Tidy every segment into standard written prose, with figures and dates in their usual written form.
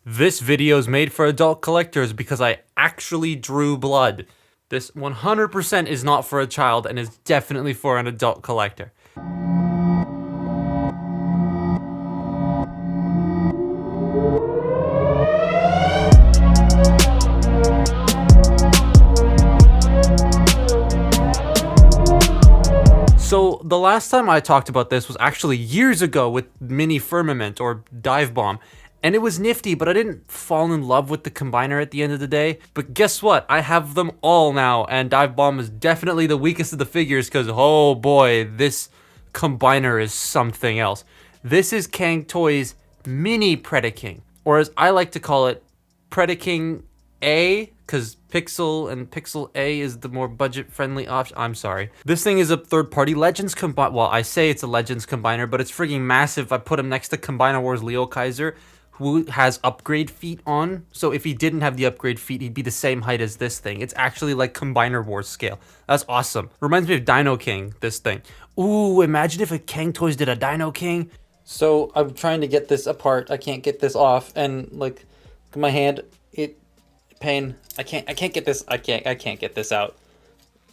This video is made for adult collectors because I actually drew blood. This 100% is not for a child and is definitely for an adult collector. So the last time I talked about this was actually years ago with Mini Firmament or Dive Bomb. And it was nifty, but I didn't fall in love with the combiner at the end of the day. But guess what? I have them all now, and Dive Bomb is definitely the weakest of the figures because, oh boy, this combiner is something else. This is Cang Toys Mini Predaking, or as I like to call it, Predaking A, because Pixel and Pixel A is the more budget-friendly option. I'm sorry. This thing is a third-party Legends combiner. Well, I say it's a Legends combiner, but it's freaking massive. I put him next to Combiner Wars Leo Kaiser, who has upgrade feet on. So if he didn't have the upgrade feet, he'd be the same height as this thing. It's actually like Combiner Wars scale. That's awesome. Reminds me of Dino King, this thing. Ooh, imagine if a Cang Toys did a Dino King. So I'm trying to get this apart. I can't get this off. And like my hand, pain. I can't get this. I can't get this out.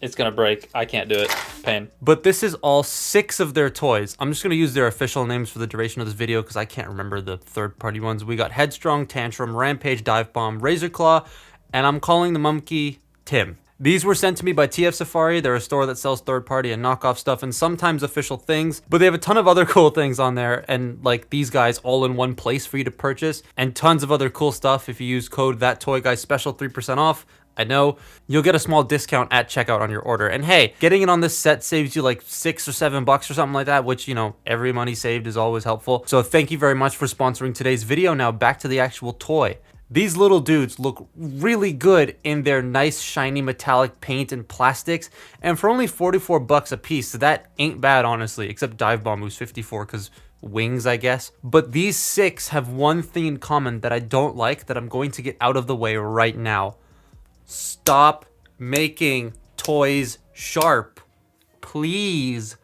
It's gonna break. I can't do it. Pain. But this is all 6 of their toys. I'm just gonna use their official names for the duration of this video because I can't remember the third-party ones. We got Headstrong, Tantrum, Rampage, Dive Bomb, Razor Claw, and I'm calling the monkey Tim. These were sent to me by TF Safari. They're a store that sells third-party and knockoff stuff and sometimes official things, but they have a ton of other cool things on there and like these guys all in one place for you to purchase and tons of other cool stuff. If you use code ThatToyGuySpecial 3% off, I know you'll get a small discount at checkout on your order. And hey, getting it on this set saves you like $6 or $7 or something like that, which, you know, every money saved is always helpful. So thank you very much for sponsoring today's video. Now back to the actual toy. These little dudes look really good in their nice shiny metallic paint and plastics, and for only $44 a piece, so that ain't bad honestly, except Dive Bomb who's 54 because wings, I guess. But these 6 have one thing in common that I don't like that I'm going to get out of the way right now. Stop making toys sharp, please.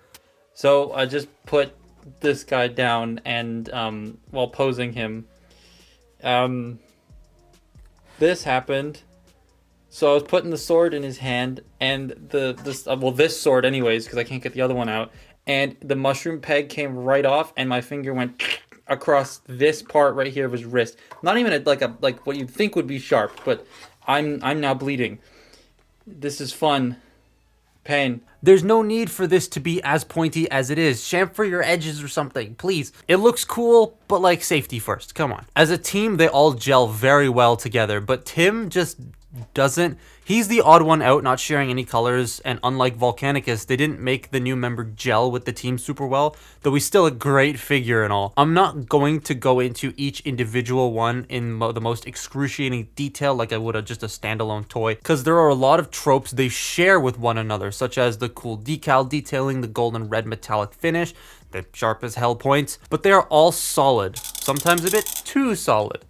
So I just put this guy down and while posing him, this happened. So I was putting the sword in his hand and this sword anyways, because I can't get the other one out, and the mushroom peg came right off and my finger went across this part right here of his wrist. Not even like what you'd think would be sharp, but I'm now bleeding. This is fun. Pain. There's no need for this to be as pointy as it is. Chamfer your edges or something, please. It looks cool, but like safety first. Come on. As a team, they all gel very well together, but Tim just doesn't. He's the odd one out, not sharing any colors, and unlike Volcanicus, they didn't make the new member gel with the team super well, though he's still a great figure and all. I'm not going to go into each individual one in the most excruciating detail like I would have just a standalone toy, because there are a lot of tropes they share with one another, such as the cool decal detailing, the golden red metallic finish, the sharp as hell points, but they are all solid, sometimes a bit too solid.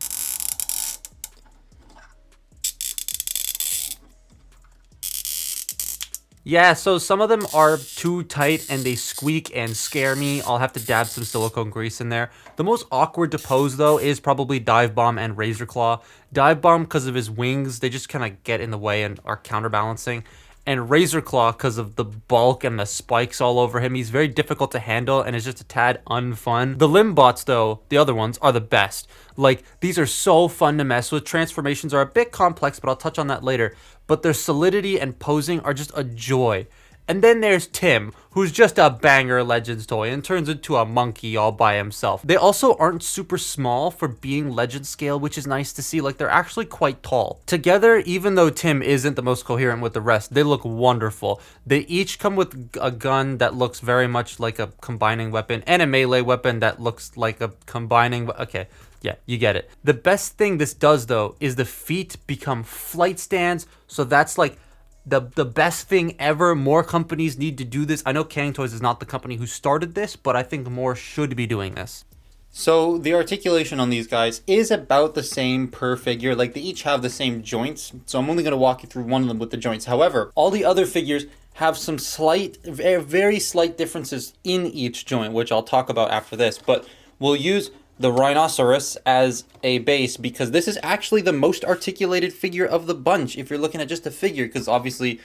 Yeah, so some of them are too tight and they squeak and scare me. I'll have to dab some silicone grease in there. The most awkward to pose though is probably Dive Bomb and Razor Claw. Dive Bomb because of his wings, they just kind of get in the way and are counterbalancing. And Razor Claw because of the bulk and the spikes all over him. He's very difficult to handle and is just a tad unfun. The limb bots though, the other ones, are the best. Like, these are so fun to mess with. Transformations are a bit complex, but I'll touch on that later. But their solidity and posing are just a joy. And then there's Tim, who's just a banger Legends toy and turns into a monkey all by himself. They also aren't super small for being Legend scale, which is nice to see. Like, they're actually quite tall. Together, even though Tim isn't the most coherent with the rest, they look wonderful. They each come with a gun that looks very much like a combining weapon and a melee weapon that looks like a combining... Okay, yeah, you get it. The best thing this does, though, is the feet become flight stands, so that's like the best thing ever. More companies need to do this. I know Cang Toys is not the company who started this, but I think more should be doing this. So the articulation on these guys is about the same per figure. Like, they each have the same joints, so I'm only going to walk you through one of them with the joints. However, all the other figures have some slight, very slight differences in each joint, which I'll talk about after this, but we'll use the rhinoceros as a base because this is actually the most articulated figure of the bunch if you're looking at just the figure, because obviously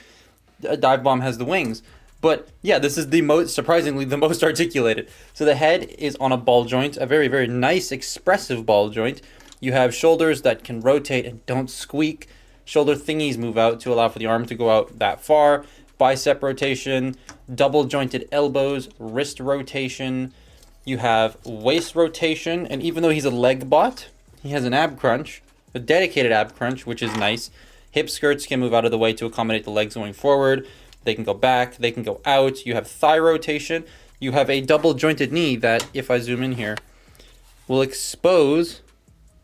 a dive bomb has the wings. But yeah, this is the most, surprisingly, the most articulated. So the head is on a ball joint, a very, very nice, expressive ball joint. You have shoulders that can rotate and don't squeak. Shoulder thingies move out to allow for the arm to go out that far. Bicep rotation, double jointed elbows, wrist rotation. You have waist rotation, and even though he's a leg bot, he has an ab crunch, a dedicated ab crunch, which is nice. Hip skirts can move out of the way to accommodate the legs going forward. They can go back, they can go out. You have thigh rotation. You have a double jointed knee that, if I zoom in here, will expose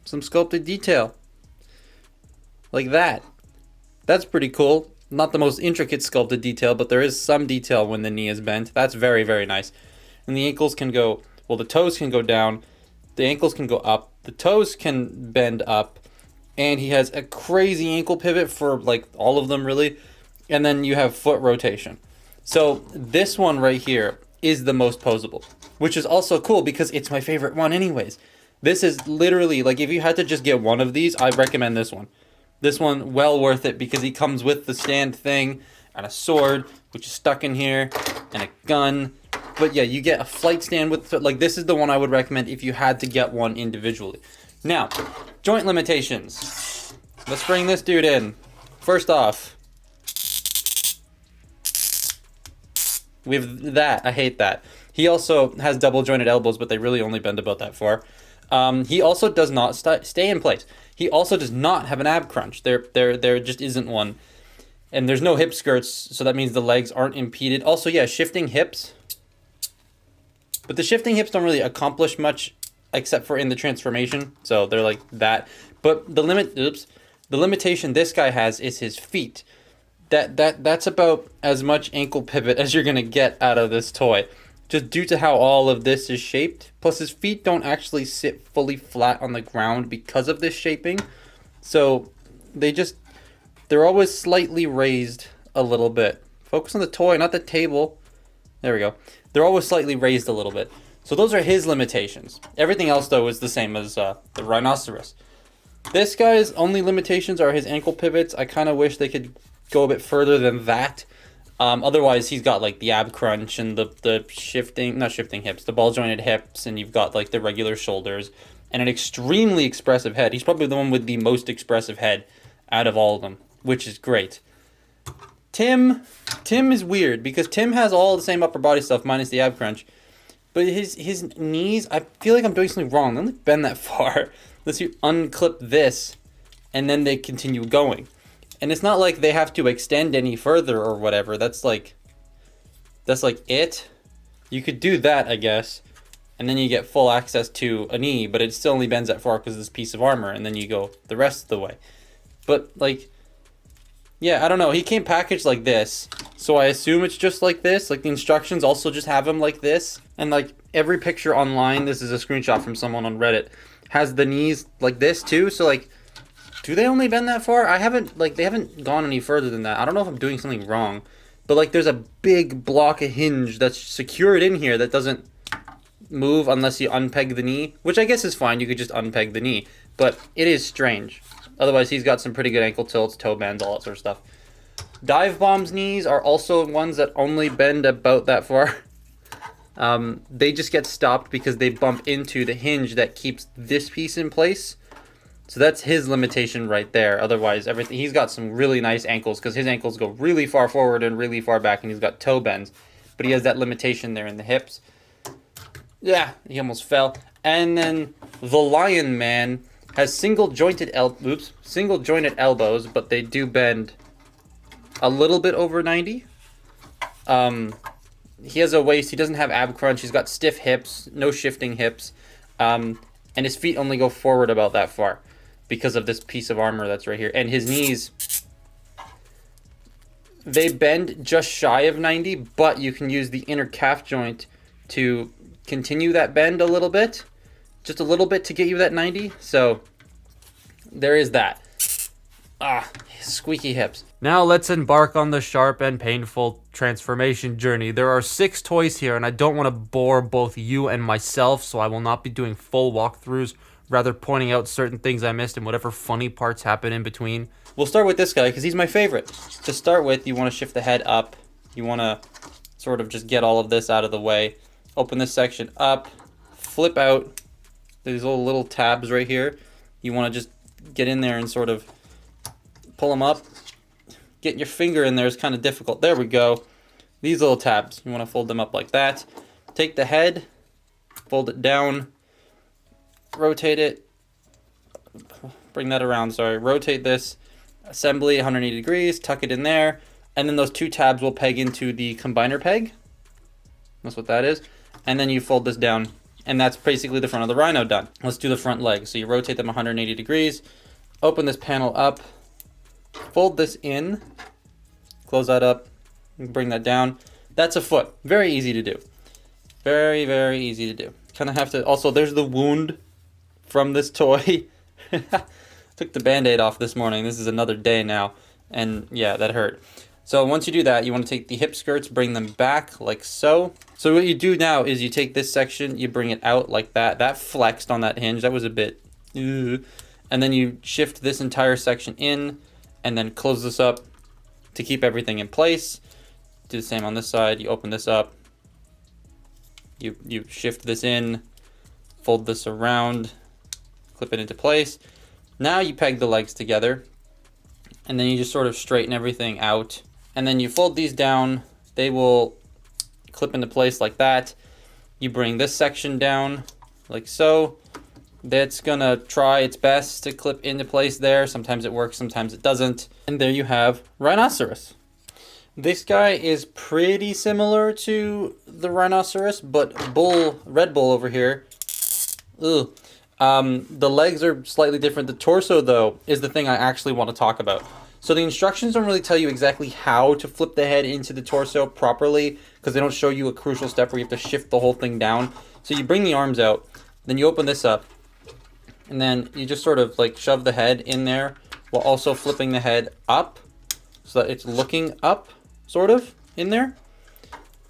some sculpted detail. Like that. That's pretty cool. Not the most intricate sculpted detail, but there is some detail when the knee is bent. That's very, very nice. And the ankles can go, well, the toes can go down, the ankles can go up, the toes can bend up, and he has a crazy ankle pivot for like all of them really, and then you have foot rotation. So this one right here is the most posable, which is also cool because it's my favorite one anyways. This is literally, like, if you had to just get one of these, I recommend this one. This one, well worth it because he comes with the stand thing and a sword, which is stuck in here, and a gun. But yeah, you get a flight stand with, like, this is the one I would recommend if you had to get one individually. Now, joint limitations. Let's bring this dude in. First off, we have that. I hate that. He also has double jointed elbows, but they really only bend about that far. He also does not stay in place. He also does not have an ab crunch. There just isn't one. And there's no hip skirts, so that means the legs aren't impeded. Also, yeah, shifting hips. But the shifting hips don't really accomplish much except for in the transformation. So they're like that. But the limitation this guy has is his feet. That's about as much ankle pivot as you're gonna get out of this toy. Just due to how all of this is shaped. Plus his feet don't actually sit fully flat on the ground because of this shaping. So they're always slightly raised a little bit. Focus on the toy, not the table. There we go. They're always slightly raised a little bit. So those are his limitations. Everything else, though, is the same as the rhinoceros. This guy's only limitations are his ankle pivots. I kind of wish they could go a bit further than that. Otherwise, he's got, like, the ab crunch and the shifting, not shifting hips, the ball jointed hips, and you've got, like, the regular shoulders, and an extremely expressive head. He's probably the one with the most expressive head out of all of them, which is great. Tim is weird because Tim has all the same upper body stuff minus the ab crunch, but his knees, I feel like I'm doing something wrong. They only bend that far. Unless you unclip this, and then they continue going. And it's not like they have to extend any further or whatever. That's like it. You could do that, I guess, and then you get full access to a knee, but it still only bends that far because of this piece of armor, and then you go the rest of the way. But, like, yeah, I don't know. He came packaged like this, so I assume it's just like this. Like, the instructions also just have him like this. And, like, every picture online, this is a screenshot from someone on Reddit, has the knees like this, too. So, like, do they only bend that far? They haven't gone any further than that. I don't know if I'm doing something wrong. But, like, there's a big block of hinge that's secured in here that doesn't move unless you unpeg the knee. Which I guess is fine. You could just unpeg the knee. But it is strange. Otherwise, he's got some pretty good ankle tilts, toe bends, all that sort of stuff. Dive Bomb's knees are also ones that only bend about that far. They just get stopped because they bump into the hinge that keeps this piece in place. So that's his limitation right there. Otherwise, everything, he's got some really nice ankles because his ankles go really far forward and really far back, and he's got toe bends. But he has that limitation there in the hips. Yeah, he almost fell. And then the Lion Man has single jointed elbows, but they do bend a little bit over 90. He has a waist. He doesn't have ab crunch. He's got stiff hips, no shifting hips, and his feet only go forward about that far because of this piece of armor that's right here. And his knees, they bend just shy of 90, but you can use the inner calf joint to continue that bend a little bit. Just a little bit to get you that 90. So there is that. Squeaky hips. Now let's embark on the sharp and painful transformation journey. There are 6 toys here, and I don't want to bore both you and myself, so I will not be doing full walkthroughs, rather pointing out certain things I missed and whatever funny parts happen in between. We'll start with this guy, because he's my favorite. To start with, you want to shift the head up. You want to sort of just get all of this out of the way. Open this section up, flip out these little tabs right here. You want to just get in there and sort of pull them up. Getting your finger in there is kind of difficult. There we go. These little tabs, you want to fold them up like that. Take the head, fold it down, rotate it, bring that around, sorry. Rotate this assembly 180 degrees, tuck it in there, and then those 2 tabs will peg into the combiner peg. That's what that is. And then you fold this down, and that's basically the front of the rhino done. Let's do the front leg. So you rotate them 180 degrees, open this panel up, fold this in, close that up, and bring that down. That's a foot. Very easy to do. Very, very easy to do. Kind of have to, also there's the wound from this toy. Took the band-aid off this morning. This is another day now. And yeah, that hurt. So once you do that, you want to take the hip skirts, bring them back like so. So what you do now is you take this section, you bring it out like that. That flexed on that hinge. That was a bit, and then you shift this entire section in, and then close this up to keep everything in place. Do the same on this side. You open this up. You shift this in, fold this around, clip it into place. Now you peg the legs together, and then you just sort of straighten everything out. And then you fold these down. They will clip into place like that. You bring this section down like so. That's gonna try its best to clip into place there. Sometimes it works, sometimes it doesn't. And there you have Rhinoceros. This guy is pretty similar to the Rhinoceros, but Red Bull over here, the legs are slightly different. The torso, though, is the thing I actually want to talk about. So the instructions don't really tell you exactly how to flip the head into the torso properly, because they don't show you a crucial step where you have to shift the whole thing down. So you bring the arms out, then you open this up, and then you just sort of like shove the head in there while also flipping the head up so that it's looking up, sort of, in there.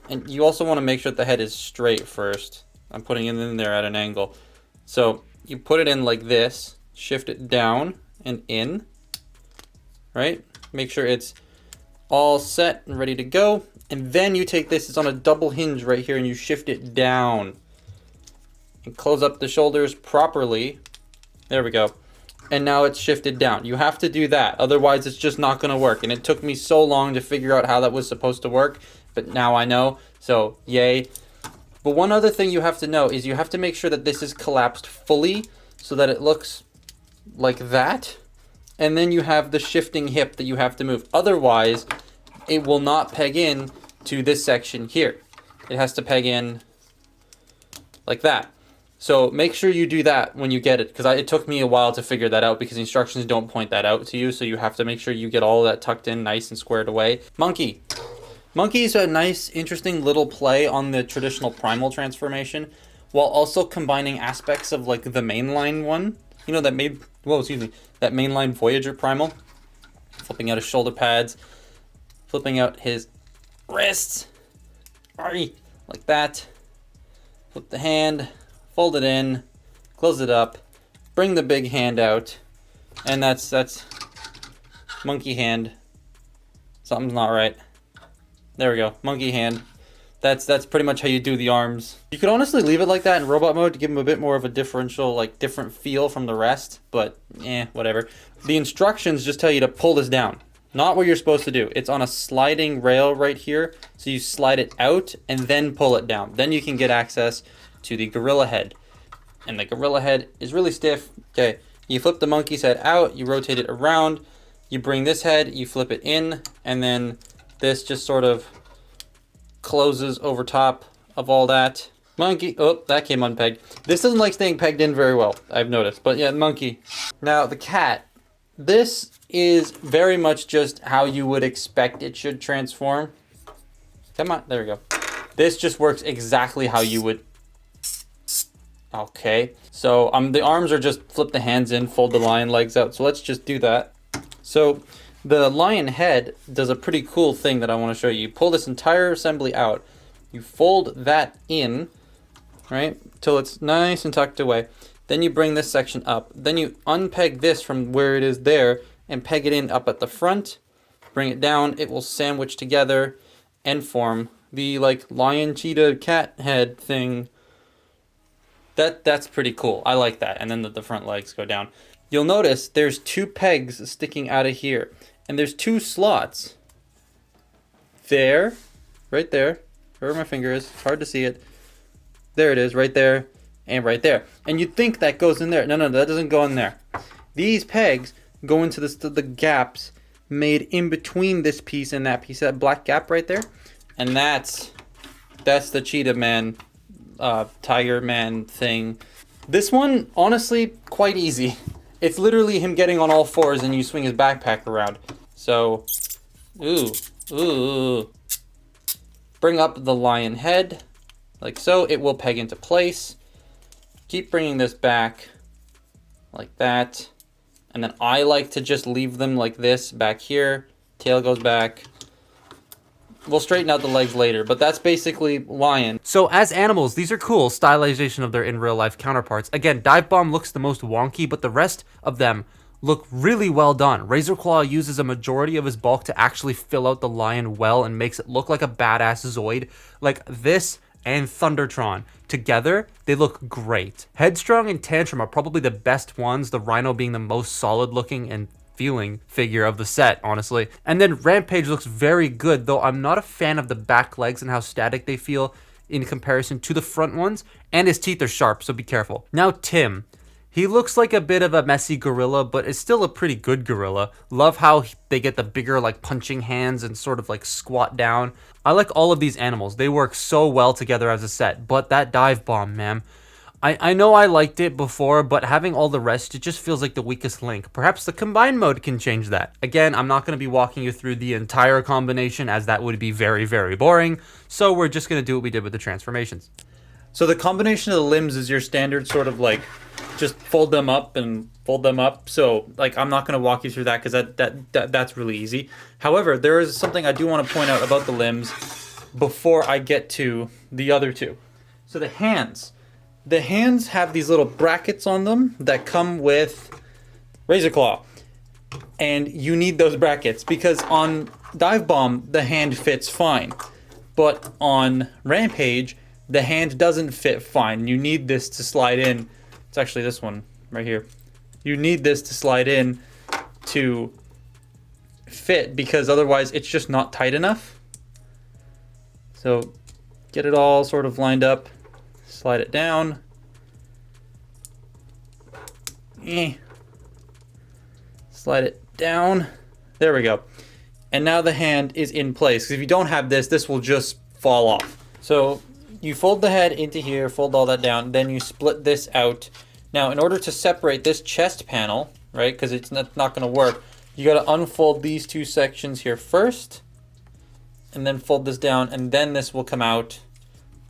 And you also want to make sure that the head is straight first. I'm putting it in there at an angle. So you put it in like this, shift it down and in, right? Make sure it's all set and ready to go. And then you take this, it's on a double hinge right here, and you shift it down. And close up the shoulders properly. There we go. And now it's shifted down. You have to do that, otherwise it's just not gonna work. And it took me so long to figure out how that was supposed to work, but now I know, so yay. But one other thing you have to know is you have to make sure that this is collapsed fully so that it looks like that. And then you have the shifting hip that you have to move. Otherwise, it will not peg in to this section here. It has to peg in like that. So make sure you do that when you get it, because it took me a while to figure that out because the instructions don't point that out to you. So you have to make sure you get all of that tucked in nice and squared away. Monkey. Monkey's a nice, interesting little play on the traditional primal transformation, while also combining aspects of like the mainline one. You know, that mainline Voyager primal. Flipping out his shoulder pads, flipping out his wrists, like that. Flip the hand, fold it in, close it up, bring the big hand out, and that's monkey hand. Something's not right. There we go, monkey hand. That's pretty much how you do the arms. You could honestly leave it like that in robot mode to give them a bit more of a differential, like different feel from the rest, but whatever. The instructions just tell you to pull this down. Not what you're supposed to do. It's on a sliding rail right here, so you slide it out and then pull it down. Then you can get access to the gorilla head. And the gorilla head is really stiff. Okay, you flip the monkey's head out, you rotate it around, you bring this head, you flip it in, and then this just sort of closes over top of all that. Monkey, oh, that came unpegged. This doesn't like staying pegged in very well, I've noticed, but yeah, monkey. Now the cat, this is very much just how you would expect it should transform. Come on, there we go. This just works exactly how you would. Okay, so the arms are just flip the hands in, fold the lion legs out. So let's just do that. So the lion head does a pretty cool thing that I want to show you. You pull this entire assembly out, you fold that in, right, till it's nice and tucked away. Then you bring this section up. Then you unpeg this from where it is there and peg it in up at the front. Bring it down. It will sandwich together and form the like lion, cheetah, cat head thing. That's pretty cool. I like that. And then the front legs go down. You'll notice there's 2 pegs sticking out of here. And there's 2 slots. There. Right there. Where my finger is. It's hard to see it. There it is. Right there. And right there. And you'd think that goes in there. No, that doesn't go in there. These pegs go into the gaps made in between this piece and that piece. That black gap right there. And that's the cheetah man, tiger man thing. This one, honestly, quite easy. It's literally him getting on all fours and you swing his backpack around. So, ooh. Bring up the lion head, like so. It will peg into place. Keep bringing this back, like that. And then I like to just leave them like this back here. Tail goes back. We'll straighten out the legs later, but that's basically lion. So as animals, these are cool stylization of their in real life counterparts. Again, Dive Bomb looks the most wonky, but the rest of them look really well done. Razor Claw uses a majority of his bulk to actually fill out the lion well and makes it look like a badass Zoid. Like this and Thundertron together, they look great. Headstrong and Tantrum are probably the best ones, the Rhino being the most solid looking and feeling figure of the set, honestly. And then Rampage looks very good, though I'm not a fan of the back legs and how static they feel in comparison to the front ones, and his teeth are sharp, so be careful. Now Tim. He looks like a bit of a messy gorilla, but is still a pretty good gorilla. Love how they get the bigger like punching hands and sort of like squat down. I like all of these animals. They work so well together as a set, but that Dive Bomb, man. I know I liked it before, but having all the rest, it just feels like the weakest link. Perhaps the combine mode can change that. Again, I'm not going to be walking you through the entire combination as that would be very, very boring. So we're just going to do what we did with the transformations. So the combination of the limbs is your standard sort of like just fold them up and fold them up. So like I'm not going to walk you through that because that's really easy. However, there is something I do want to point out about the limbs before I get to the other two. So the hands. The hands have these little brackets on them that come with Razor Claw. And you need those brackets because on Dive Bomb, the hand fits fine. But on Rampage, the hand doesn't fit fine. You need this to slide in. It's actually this one right here. You need this to slide in to fit because otherwise it's just not tight enough. So get it all sort of lined up. Slide it down. Slide it down. There we go. And now the hand is in place. Because if you don't have this, this will just fall off. So you fold the head into here, fold all that down, then you split this out. Now, in order to separate this chest panel, right, because it's not going to work, you got to unfold these two sections here first, and then fold this down, and then this will come out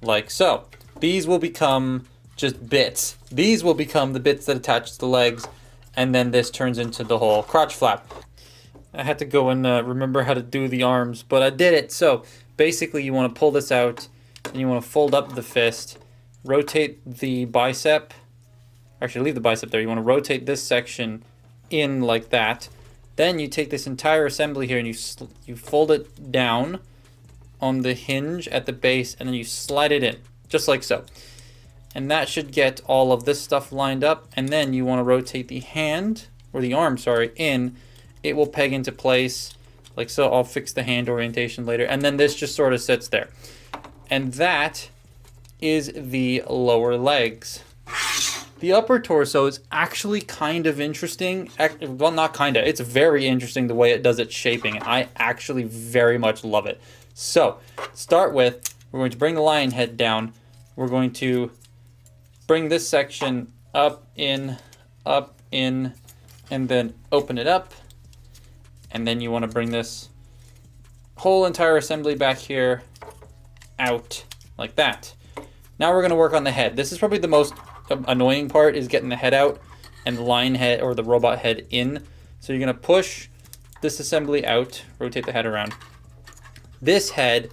like so. These will become just bits. These will become the bits that attach to the legs, and then this turns into the whole crotch flap. I had to go and remember how to do the arms, but I did it. So basically you want to pull this out, and you want to fold up the fist, rotate the bicep. Actually, leave the bicep there. You want to rotate this section in like that. Then you take this entire assembly here and you fold it down on the hinge at the base, and then you slide it in, just like so. And that should get all of this stuff lined up. And then you want to rotate the hand, or the arm, sorry, in. It will peg into place like so. I'll fix the hand orientation later. And then this just sort of sits there. And that is the lower legs. The upper torso is actually kind of interesting. Well, not kind of. It's very interesting the way it does its shaping. I actually very much love it. So, start with, we're going to bring the lion head down. We're going to bring this section up, in, and then open it up. And then you want to bring this whole entire assembly back here out like that. Now we're going to work on the head. This is probably the most annoying part, is getting the head out and the lion head or the robot head in. So you're going to push this assembly out, rotate the head around. This head,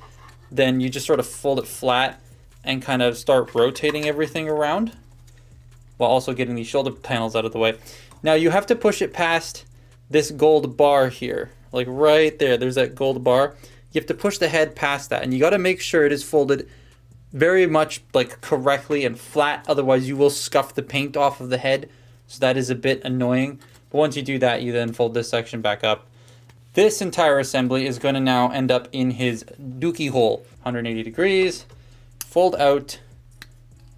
then you just sort of fold it flat and kind of start rotating everything around while also getting these shoulder panels out of the way. Now you have to push it past this gold bar here, like right there. There's that gold bar. You have to push the head past that, and you got to make sure it is folded very much like correctly and flat. Otherwise, you will scuff the paint off of the head. So that is a bit annoying. But once you do that, you then fold this section back up. This entire assembly is going to now end up in his dookie hole. 180 degrees. Fold out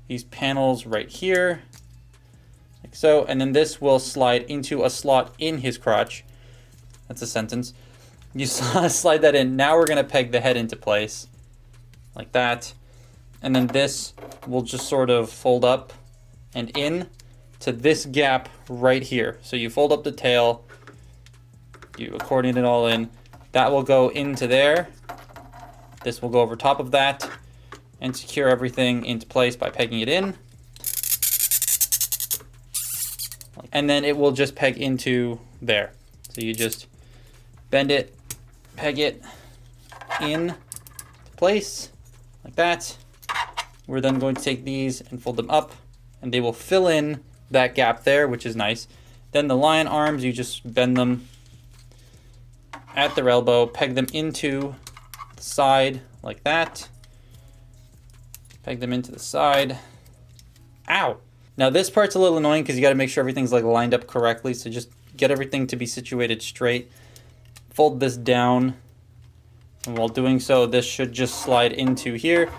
these panels right here, like so, and then this will slide into a slot in his crotch. That's a sentence. You slide that in. Now we're going to peg the head into place, like that. And then this will just sort of fold up and in to this gap right here. So you fold up the tail, you accordion it all in. That will go into there. This will go over top of that and secure everything into place by pegging it in. And then it will just peg into there. So you just bend it, peg it in place like that. We're then going to take these and fold them up, and they will fill in that gap there, which is nice. Then the lion arms, you just bend them at their elbow, peg them into the side like that. Peg them into the side. Ow! Now this part's a little annoying because you got to make sure everything's like lined up correctly. So just get everything to be situated straight. Fold this down. And while doing so, this should just slide into here.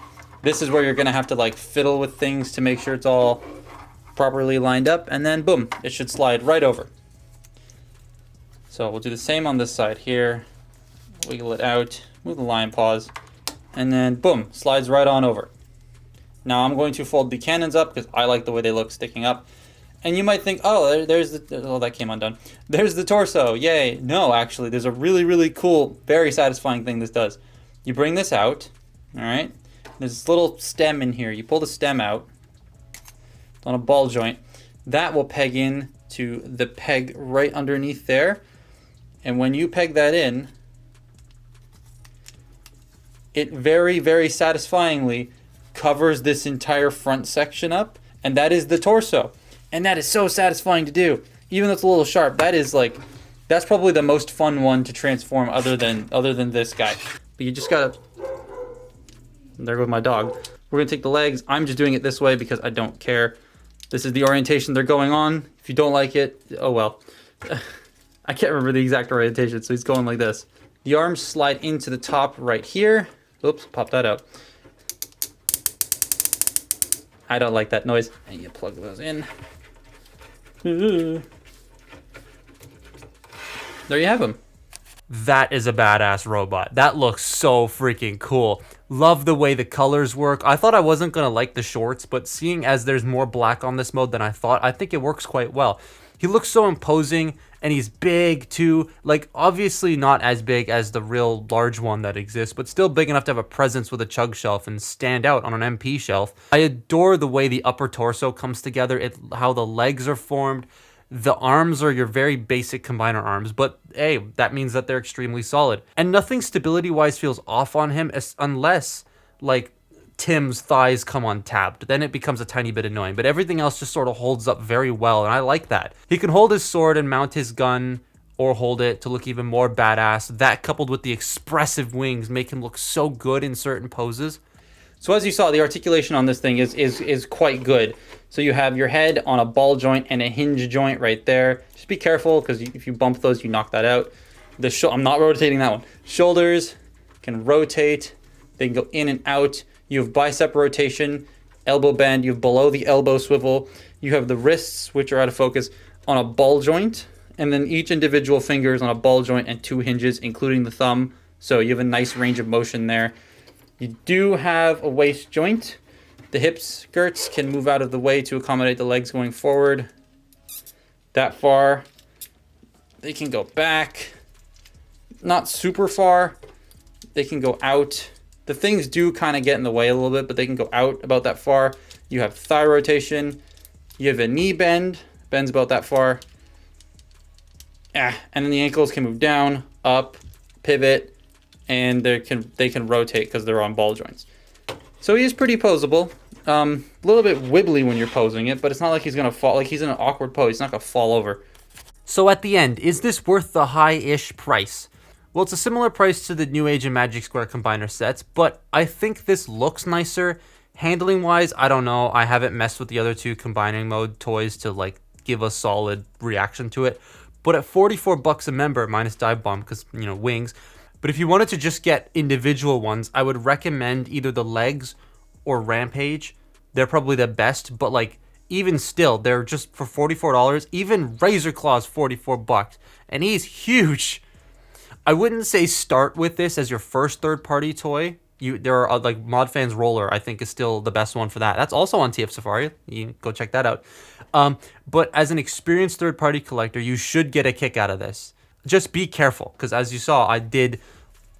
This is where you're going to have to like fiddle with things to make sure it's all properly lined up. And then boom, it should slide right over. So we'll do the same on this side here. Wiggle it out, move the lion paws, and then boom, slides right on over. Now I'm going to fold the cannons up because I like the way they look sticking up. And you might think, oh, there's the, oh, that came undone. There's the torso, yay. No, actually, there's a really, really cool, very satisfying thing this does. You bring this out, all right? There's this little stem in here. You pull the stem out on a ball joint. That will peg in to the peg right underneath there. And when you peg that in, it very, very satisfyingly covers this entire front section up, and that is the torso. And that is so satisfying to do. Even though it's a little sharp, that is like, that's probably the most fun one to transform other than this guy. But you just gotta, there goes my dog. We're gonna take the legs. I'm just doing it this way because I don't care. This is the orientation they're going on. If you don't like it, oh well. I can't remember the exact orientation, so he's going like this. The arms slide into the top right here. Oops, pop that out. I don't like that noise. And you plug those in. There you have him. That is a badass robot. That looks so freaking cool. Love the way the colors work. I thought I wasn't going to like the shorts, but seeing as there's more black on this mode than I thought, I think it works quite well. He looks so imposing, and he's big too. Like, obviously not as big as the real large one that exists, but still big enough to have a presence with a chug shelf and stand out on an MP shelf. I adore the way the upper torso comes together, how the legs are formed. The arms are your very basic combiner arms, but hey, that means that they're extremely solid. And nothing stability-wise feels off on him unless, like, Tim's thighs come untapped. Then it becomes a tiny bit annoying, but everything else just sort of holds up very well, and I like that. He can hold his sword and mount his gun, or hold it to look even more badass. That coupled with the expressive wings make him look so good in certain poses. So as you saw, the articulation on this thing is quite good. So you have your head on a ball joint and a hinge joint right there. Just be careful, because if you bump those, you knock that out. I'm not rotating that one. Shoulders can rotate. They can go in and out. You have bicep rotation, elbow bend. You have below the elbow swivel. You have the wrists, which are out of focus, on a ball joint. And then each individual finger is on a ball joint and two hinges, including the thumb. So you have a nice range of motion there. You do have a waist joint. The hip skirts can move out of the way to accommodate the legs going forward. That far. They can go back. Not super far. They can go out. The things do kind of get in the way a little bit, but they can go out about that far. You have thigh rotation. You have a knee bend. Bends about that far. and then the ankles can move down, up, pivot, and they can rotate because they're on ball joints. So he is pretty posable. A little bit wibbly when you're posing it, but it's not like he's gonna fall. Like he's in an awkward pose. He's not gonna fall over. So at the end, is this worth the high-ish price? Well, it's a similar price to the New Age and Magic Square combiner sets, but I think this looks nicer. Handling-wise, I don't know. I haven't messed with the other two combining mode toys to like give a solid reaction to it. But at $44 a member, minus dive bomb, because wings. But if you wanted to just get individual ones, I would recommend either the legs or Rampage. They're probably the best, but like even still, they're just for $44. Even Razor Claw's $44, and he's huge. I wouldn't say start with this as your first third-party toy. There are like ModFans Roller, I think, is still the best one for that. That's also on TF Safari. You can go check that out. But as an experienced third-party collector, you should get a kick out of this. Just be careful, because as you saw, I did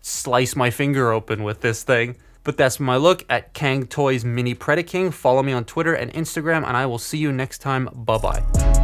slice my finger open with this thing. But that's my look at Cang Toys Mini Predaking. Follow me on Twitter and Instagram, and I will see you next time. Bye-bye.